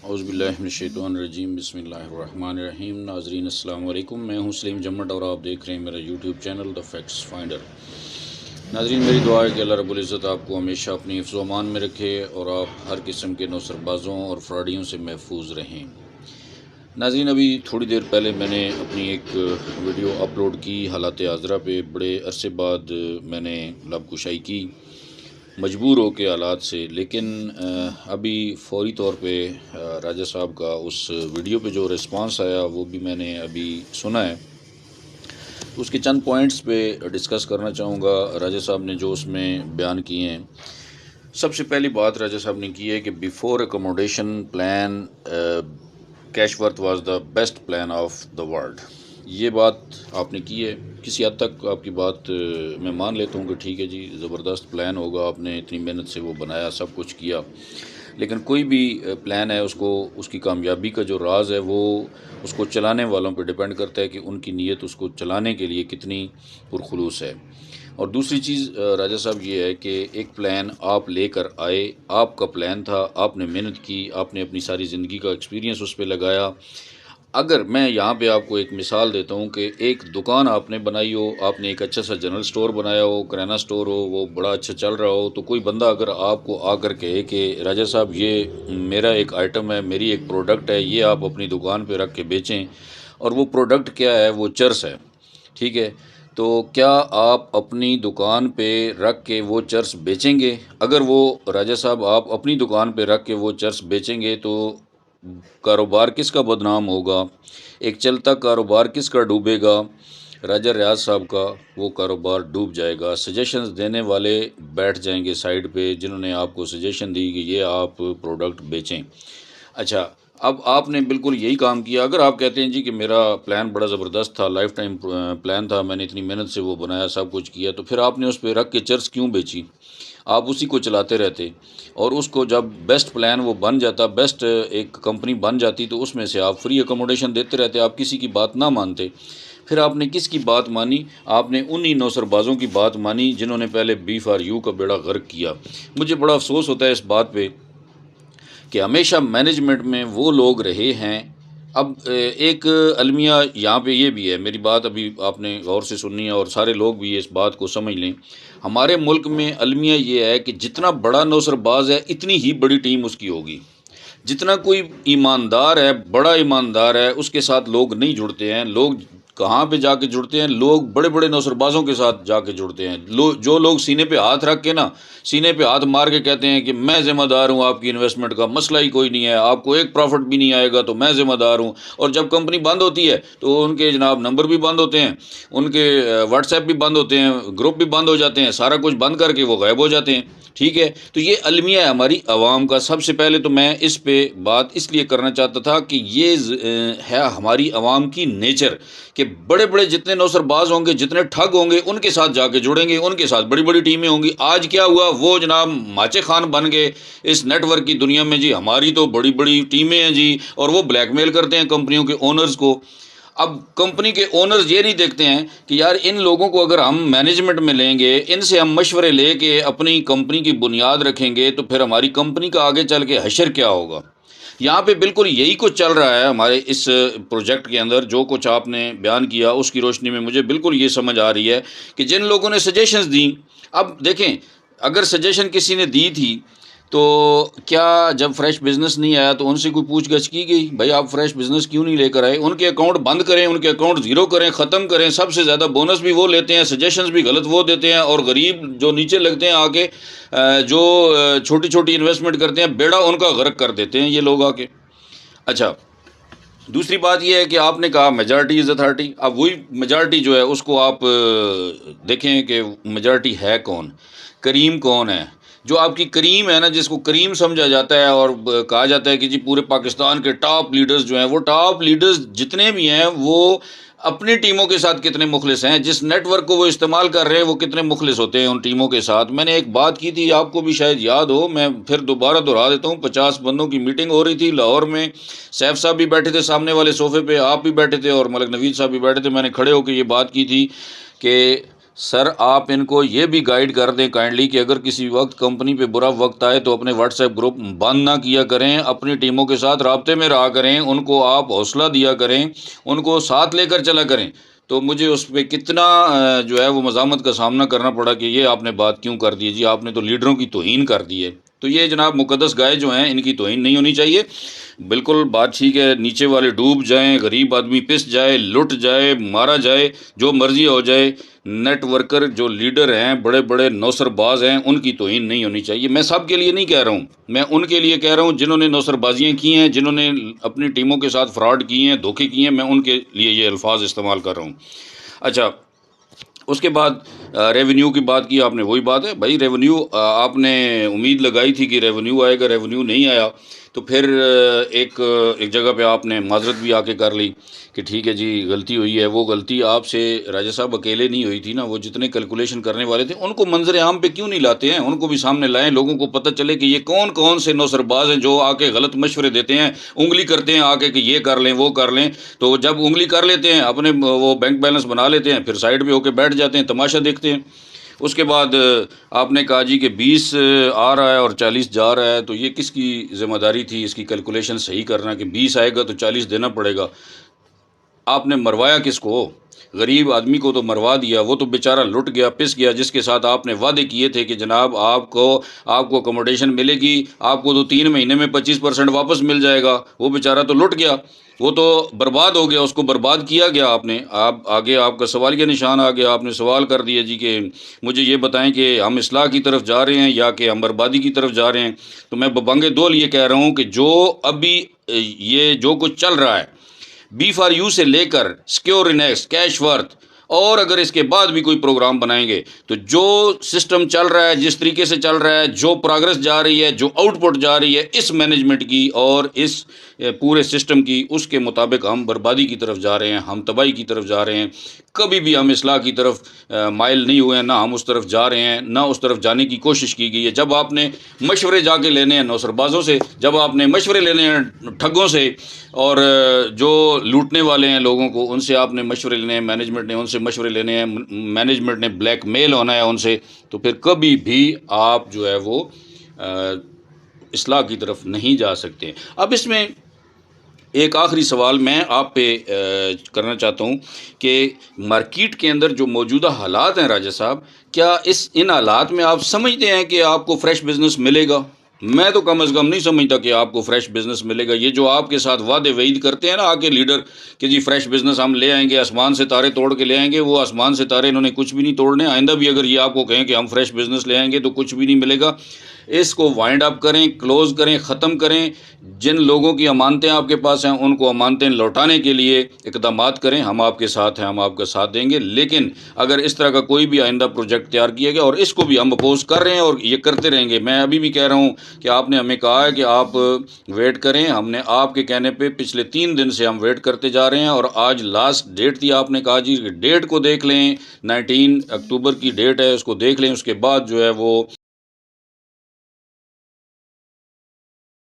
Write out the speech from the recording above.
اعوذ باللہ من الشیطان الرجیم، بسم اللہ الرحمن الرحیم۔ ناظرین السلام علیکم، میں ہوں سلیم جمٹ اور آپ دیکھ رہے ہیں میرا YouTube channel the facts finder. ناظرین، میری دعا ہے کہ اللہ رب العزت آپ کو ہمیشہ اپنی حفظ و امان میں رکھے اور آپ ہر قسم کے نوسر بازوں اور فراڈیوں سے محفوظ رہیں۔ ناظرین، ابھی تھوڑی دیر پہلے میں نے اپنی ایک ویڈیو اپلوڈ کی حالات حاضرہ پہ۔ بڑے عرصے بعد میں نے لب کشائی کی، مجبور ہو کے حالات سے، لیکن ابھی فوری طور پہ راجہ صاحب کا اس ویڈیو پہ جو رسپانس آیا وہ بھی میں نے ابھی سنا ہے۔ اس کے چند پوائنٹس پہ ڈسکس کرنا چاہوں گا راجہ صاحب نے جو اس میں بیان کیے ہیں۔ سب سے پہلی بات راجہ صاحب نے کی ہے کہ before accommodation plan cash worth was the best plan of the world. یہ بات آپ نے کی ہے، کسی حد تک آپ کی بات میں مان لیتا ہوں کہ ٹھیک ہے جی، زبردست پلان ہوگا، آپ نے اتنی محنت سے وہ بنایا، سب کچھ کیا، لیکن کوئی بھی پلان ہے اس کی کامیابی کا جو راز ہے وہ اس کو چلانے والوں پہ ڈیپینڈ کرتا ہے کہ ان کی نیت اس کو چلانے کے لیے کتنی پرخلوص ہے۔ اور دوسری چیز راجہ صاحب یہ ہے کہ ایک پلان آپ لے کر آئے، آپ کا پلان تھا، آپ نے محنت کی، آپ نے اپنی ساری زندگی کا ایکسپیرینس اس پہ لگایا۔ اگر میں یہاں پہ آپ کو ایک مثال دیتا ہوں کہ ایک دکان آپ نے بنائی ہو، آپ نے ایک اچھا سا جنرل سٹور بنایا ہو، کرانہ سٹور ہو، وہ بڑا اچھا چل رہا ہو، تو کوئی بندہ اگر آپ کو آ کر کہے کہ راجہ صاحب یہ میرا ایک آئٹم ہے، میری ایک پروڈکٹ ہے، یہ آپ اپنی دکان پہ رکھ کے بیچیں، اور وہ پروڈکٹ کیا ہے؟ وہ چرس ہے، ٹھیک ہے، تو کیا آپ اپنی دکان پہ رکھ کے وہ چرس بیچیں گے؟ اگر وہ راجہ صاحب آپ اپنی دکان پہ رکھ کے وہ چرس بیچیں گے تو کاروبار کس کا بدنام ہوگا؟ ایک چلتا کاروبار کس کا ڈوبے گا؟ راجہ ریاض صاحب کا وہ کاروبار ڈوب جائے گا۔ سجیشنز دینے والے بیٹھ جائیں گے سائیڈ پہ، جنہوں نے آپ کو سجیشن دی کہ یہ آپ پروڈکٹ بیچیں۔ اچھا، اب آپ نے بالکل یہی کام کیا۔ اگر آپ کہتے ہیں جی کہ میرا پلان بڑا زبردست تھا، لائف ٹائم پلان تھا، میں نے اتنی محنت سے وہ بنایا، سب کچھ کیا، تو پھر آپ نے اس پہ رکھ کے چرس کیوں بیچی؟ آپ اسی کو چلاتے رہتے، اور اس کو جب بیسٹ پلان وہ بن جاتا، بیسٹ ایک کمپنی بن جاتی، تو اس میں سے آپ فری اکوموڈیشن دیتے رہتے، آپ کسی کی بات نہ مانتے۔ پھر آپ نے کس کی بات مانی؟ آپ نے انہی نوسر بازوں کی بات مانی جنہوں نے پہلے B4U کا بیڑا غرق کیا۔ مجھے بڑا افسوس ہوتا ہے اس بات پہ کہ ہمیشہ مینجمنٹ میں وہ لوگ رہے ہیں۔ اب ایک المیہ یہاں پہ یہ بھی ہے، میری بات ابھی آپ نے غور سے سننی ہے اور سارے لوگ بھی اس بات کو سمجھ لیں۔ ہمارے ملک میں المیہ یہ ہے کہ جتنا بڑا نوسر باز ہے اتنی ہی بڑی ٹیم اس کی ہوگی۔ جتنا کوئی ایماندار ہے، بڑا ایماندار ہے، اس کے ساتھ لوگ نہیں جڑتے ہیں۔ لوگ کہاں پہ جا کے جڑتے ہیں؟ لوگ بڑے بڑے نوسر بازوں کے ساتھ جا کے جڑتے ہیں۔ جو لوگ سینے پہ ہاتھ رکھ کے نا، سینے پہ ہاتھ مار کے کہتے ہیں کہ میں ذمہ دار ہوں آپ کی انویسٹمنٹ کا، مسئلہ ہی کوئی نہیں ہے، آپ کو ایک پروفٹ بھی نہیں آئے گا تو میں ذمہ دار ہوں، اور جب کمپنی بند ہوتی ہے تو ان کے جناب نمبر بھی بند ہوتے ہیں، ان کے واٹس ایپ بھی بند ہوتے ہیں، گروپ بھی بند ہو جاتے ہیں، سارا کچھ بند کر کے وہ غائب ہو جاتے ہیں، ٹھیک ہے۔ تو یہ المیہ ہے ہماری عوام کا۔ سب سے پہلے تو میں اس پہ بات اس لیے کرنا چاہتا تھا کہ یہ ہے ہماری عوام کی نیچر کہ بڑے بڑے جتنے نوسر باز ہوں گے، جتنے ٹھگ ہوں گے، ان کے ساتھ جا کے جڑیں گے، ان کے ساتھ بڑی بڑی ٹیمیں ہوں گی۔ آج کیا ہوا؟ وہ جناب ماچے خان بن گئے اس نیٹ ورک کی دنیا میں، جی ہماری تو بڑی بڑی ٹیمیں ہیں جی، اور وہ بلیک میل کرتے ہیں کمپنیوں کے اونرز کو۔ اب کمپنی کے اونرز یہ نہیں دیکھتے ہیں کہ یار ان لوگوں کو اگر ہم مینجمنٹ میں لیں گے، ان سے ہم مشورے لے کے اپنی کمپنی کی بنیاد رکھیں گے، تو پھر ہماری کمپنی کا آگے چل کے حشر کیا ہوگا؟ یہاں پہ بالکل یہی کچھ چل رہا ہے ہمارے اس پروجیکٹ کے اندر۔ جو کچھ آپ نے بیان کیا اس کی روشنی میں مجھے بالکل یہ سمجھ آ رہی ہے کہ جن لوگوں نے سجیشنز دیں، اب دیکھیں اگر سجیشن کسی نے دی تھی تو کیا جب فریش بزنس نہیں آیا تو ان سے کوئی پوچھ گچھ کی گئی؟ بھائی آپ فریش بزنس کیوں نہیں لے کر آئے؟ ان کے اکاؤنٹ بند کریں، ان کے اکاؤنٹ زیرو کریں، ختم کریں۔ سب سے زیادہ بونس بھی وہ لیتے ہیں، سجیشنز بھی غلط وہ دیتے ہیں، اور غریب جو نیچے لگتے ہیں آ کے، جو چھوٹی چھوٹی انویسٹمنٹ کرتے ہیں، بیڑا ان کا غرق کر دیتے ہیں یہ لوگ آ کے۔ اچھا، دوسری بات یہ ہے کہ آپ نے کہا میجارٹی از اتھارٹی۔ اب وہی میجارٹی جو ہے اس کو آپ دیکھیں کہ میجارٹی ہے کون، کریم کون ہے؟ جو آپ کی کریم ہے نا، جس کو کریم سمجھا جاتا ہے اور کہا جاتا ہے کہ جی پورے پاکستان کے ٹاپ لیڈرز جو ہیں، وہ ٹاپ لیڈرز جتنے بھی ہیں وہ اپنی ٹیموں کے ساتھ کتنے مخلص ہیں، جس نیٹ ورک کو وہ استعمال کر رہے ہیں وہ کتنے مخلص ہوتے ہیں ان ٹیموں کے ساتھ۔ میں نے ایک بات کی تھی، آپ کو بھی شاید یاد ہو، میں پھر دوبارہ دہرا دیتا ہوں۔ 50 بندوں کی میٹنگ ہو رہی تھی لاہور میں، سیف صاحب بھی بیٹھے تھے سامنے والے صوفے پہ، آپ بھی بیٹھے تھے اور ملک نوید صاحب بھی بیٹھے تھے۔ میں نے کھڑے ہو کے یہ بات کی تھی کہ سر آپ ان کو یہ بھی گائیڈ کر دیں کائنڈلی کہ اگر کسی وقت کمپنی پہ برا وقت آئے تو اپنے واٹس ایپ گروپ بند نہ کیا کریں، اپنی ٹیموں کے ساتھ رابطے میں رہا کریں، ان کو آپ حوصلہ دیا کریں، ان کو ساتھ لے کر چلا کریں۔ تو مجھے اس پہ کتنا جو ہے وہ مزاحمت کا سامنا کرنا پڑا کہ یہ آپ نے بات کیوں کر دی جی، آپ نے تو لیڈروں کی توہین کر دی ہے۔ تو یہ جناب مقدس گائے جو ہیں ان کی توہین نہیں ہونی چاہیے۔ بالکل بات ٹھیک ہے، نیچے والے ڈوب جائیں، غریب آدمی پس جائے، لٹ جائے، مارا جائے، جو مرضی ہو جائے، نیٹ ورکر جو لیڈر ہیں، بڑے بڑے نوسر باز ہیں، ان کی توہین نہیں ہونی چاہیے۔ میں سب کے لیے نہیں کہہ رہا ہوں، میں ان کے لیے کہہ رہا ہوں جنہوں نے نوسر بازیاں کی ہیں، جنہوں نے اپنی ٹیموں کے ساتھ فراڈ کی ہیں، دھوکے کیے ہیں، میں ان کے لیے یہ الفاظ استعمال کر رہا ہوں۔ اچھا، اس کے بعد ریونیو کی بات کی آپ نے، وہی بات ہے بھائی، ریونیو آپ نے امید لگائی تھی کہ ریونیو آئے گا، ریونیو نہیں آیا، تو پھر ایک جگہ پہ آپ نے معذرت بھی آ کے کر لی کہ ٹھیک ہے جی غلطی ہوئی ہے۔ وہ غلطی آپ سے راجہ صاحب اکیلے نہیں ہوئی تھی نا، وہ جتنے کیلکولیشن کرنے والے تھے ان کو منظر عام پہ کیوں نہیں لاتے ہیں؟ ان کو بھی سامنے لائیں، لوگوں کو پتہ چلے کہ یہ کون کون سے نوسر باز ہیں جو آ کے غلط مشورے دیتے ہیں، انگلی کرتے ہیں آ کے کہ یہ کر لیں وہ کر لیں۔ تو جب انگلی کر لیتے ہیں، اپنے وہ بینک بیلنس بنا لیتے ہیں، پھر سائڈ پہ ہو کے بیٹھ جاتے ہیں، تماشا دیکھتے ہیں۔ اس کے بعد آپ نے کہا جی کہ 20 آ رہا ہے اور 40 جا رہا ہے، تو یہ کس کی ذمہ داری تھی اس کی کیلکولیشن صحیح کرنا کہ 20 آئے گا تو 40 دینا پڑے گا؟ آپ نے مروایا کس کو؟ غریب آدمی کو تو مروا دیا، وہ تو بیچارہ لٹ گیا، پس گیا، جس کے ساتھ آپ نے وعدے کیے تھے کہ جناب آپ کو اکوموڈیشن ملے گی، آپ کو تو 3 مہینے میں 25% واپس مل جائے گا۔ وہ بیچارہ تو لٹ گیا، وہ تو برباد ہو گیا، اس کو برباد کیا گیا۔ آپ نے آگے آپ کا سوالیہ نشان آ گیا، آپ نے سوال کر دیا جی کہ مجھے یہ بتائیں کہ ہم اصلاح کی طرف جا رہے ہیں یا کہ ہم بربادی کی طرف جا رہے ہیں؟ تو میں ببنگ دول یہ کہہ رہا ہوں کہ جو ابھی یہ جو کچھ چل رہا ہے، بی فار یو سے لے کر سکیور انیکس، کیش ورتھ، اور اگر اس کے بعد بھی کوئی پروگرام بنائیں گے تو جو سسٹم چل رہا ہے، جس طریقے سے چل رہا ہے، جو پروگرس جا رہی ہے، جو آؤٹ پٹ جا رہی ہے اس مینجمنٹ کی اور اس پورے سسٹم کی، اس کے مطابق ہم بربادی کی طرف جا رہے ہیں، ہم تباہی کی طرف جا رہے ہیں۔ کبھی بھی ہم اصلاح کی طرف مائل نہیں ہوئے ہیں، نہ ہم اس طرف جا رہے ہیں، نہ اس طرف جانے کی کوشش کی گئی ہے۔ جب آپ نے مشورے جا کے لینے ہیں نوسر بازوں سے، جب آپ نے مشورے لینے ہیں ٹھگوں سے، اور جو لوٹنے والے ہیں لوگوں کو، ان سے آپ نے مشورے لینے ہیں، مینجمنٹ نے ان سے مشورے لینے ہیں، مینجمنٹ نے بلیک میل ہونا ہے ان سے، تو پھر کبھی بھی آپ جو ہے وہ اصلاح کی طرف نہیں جا سکتے۔ اب اس میں ایک آخری سوال میں آپ پہ کرنا چاہتا ہوں کہ مارکیٹ کے اندر جو موجودہ حالات ہیں راجہ صاحب، کیا ان حالات میں آپ سمجھتے ہیں کہ آپ کو فریش بزنس ملے گا؟ میں تو کم از کم نہیں سمجھتا کہ آپ کو فریش بزنس ملے گا۔ یہ جو آپ کے ساتھ وعدے وعید کرتے ہیں نا آ کے لیڈر کہ جی فریش بزنس ہم لے آئیں گے، آسمان سے تارے توڑ کے لے آئیں گے، وہ آسمان سے تارے انہوں نے کچھ بھی نہیں توڑنے۔ آئندہ بھی اگر یہ آپ کو کہیں کہ ہم فریش بزنس لے آئیں گے تو کچھ بھی نہیں ملے گا۔ اس کو وائنڈ اپ کریں، کلوز کریں، ختم کریں۔ جن لوگوں کی امانتیں آپ کے پاس ہیں ان کو امانتیں لوٹانے کے لیے اقدامات کریں۔ ہم آپ کے ساتھ ہیں، ہم آپ کا ساتھ دیں گے، لیکن اگر اس طرح کا کوئی بھی آئندہ پروجیکٹ تیار کیا گیا، اور اس کو بھی ہم اپوز کر رہے ہیں اور یہ کرتے رہیں گے۔ میں ابھی بھی کہہ رہا ہوں کہ آپ نے ہمیں کہا ہے کہ آپ ویٹ کریں، ہم نے آپ کے کہنے پہ پچھلے 3 دن سے ہم ویٹ کرتے جا رہے ہیں، اور آج لاسٹ ڈیٹ تھی، آپ نے کہا جی ڈیٹ کو دیکھ لیں، 19 اکتوبر کی ڈیٹ ہے، اس کو دیکھ لیں، اس کے بعد جو ہے وہ